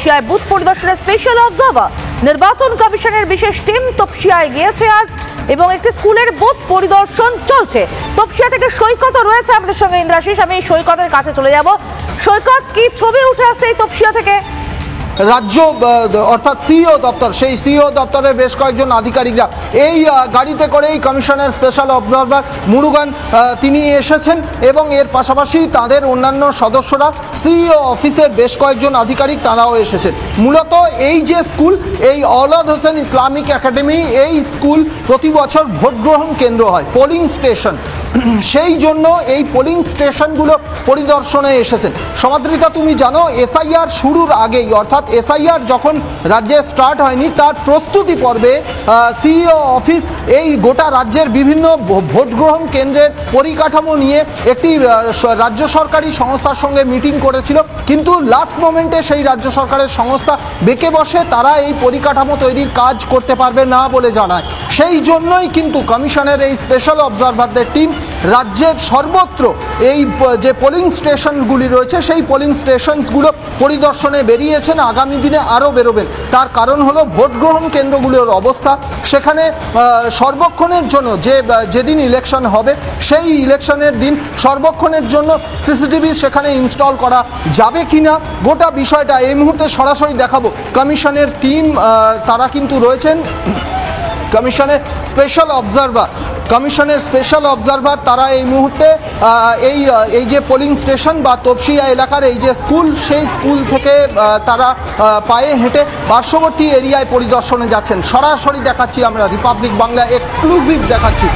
তপসিয়ায় booth পরিদর্শনের special observer নির্বাচন কমিশনের বিশেষ টিম তপসিয়ায় গিয়েছে আজ এবং একটি স্কুলের বুথ পরিদর্শন চলছে। তপসিয়া থেকে সৈকত রয়েছে আমাদের সঙ্গে ইন্দ্রাশিস, আমি সৈকতের কাছে চলে যাব। সৈকত, কি ছবি উঠে আসছে এই তপসিয়া থেকে? রাজ্য অর্থাৎ সিইও দপ্তর, সেই সিইও দপ্তরের বেশ কয়েকজন আধিকারিকরা এই গাড়িতে করেই কমিশনের স্পেশাল অবজারভার মুরুগান তিনি এসেছেন এবং এর পাশাপাশি তাদের অন্যান্য সদস্যরা, সিইও অফিসের বেশ কয়েকজন আধিকারিক তারাও এসেছেন। মূলত এই যে স্কুল, এই অওলাদ হোসেন ইসলামিক একাডেমি, এই স্কুল প্রতি বছর ভোট গ্রহণ কেন্দ্র হয়, পোলিং স্টেশন। সেই জন্য এই পোলিং স্টেশনগুলো পরিদর্শনে এসেছেন। সমাদৃতা, তুমি জানো এসআইআর শুরুর আগেই, অর্থাৎ এসআইআর যখন রাজ্যে স্টার্ট হয়নি তার প্রস্তুতি পর্বে সিইও অফিস এই গোটা রাজ্যের বিভিন্ন ভোট গ্রহণ কেন্দ্রের পরিকাঠামো নিয়ে একটি রাজ্য সরকারি সংস্থার সঙ্গে মিটিং করেছিল, কিন্তু লাস্ট মোমেন্টে সেই রাজ্য সরকারের সংস্থা বেঁকে বসে, তারা এই পরিকাঠামো তৈরির কাজ করতে পারবে না বলে জানায়। সেই জন্যই কিন্তু কমিশনের এই স্পেশাল অবজারভারদের টিম রাজ্যের সর্বত্র এই যে পোলিং স্টেশনগুলি রয়েছে সেই পোলিং স্টেশনগুলো পরিদর্শনে বেরিয়েছেন, আগামী দিনে আরও বেরোবেন। তার কারণ হলো ভোট গ্রহণ কেন্দ্রগুলোর অবস্থা। সেখানে সর্বক্ষণের জন্য যেদিন ইলেকশন হবে সেই ইলেকশনের দিন সর্বক্ষণের জন্য সিসিটিভি সেখানে ইনস্টল করা যাবে কিনা, গোটা বিষয়টা এই মুহূর্তে সরাসরি দেখাবো। কমিশনের টিম তারা কিন্তু রয়েছেন, কমিশনের স্পেশাল অবজারভার তারা এই মুহূর্তে এই যে পোলিং স্টেশন বা তপসিয়া এলাকার এই যে স্কুল, সেই স্কুল থেকে তারা পায়ে হেঁটে পার্শ্ববর্তী এরিয়ায় পরিদর্শনে যাচ্ছেন। সরাসরি দেখাচ্ছি আমরা, রিপাবলিক বাংলা এক্সক্লুসিভ দেখাচ্ছি।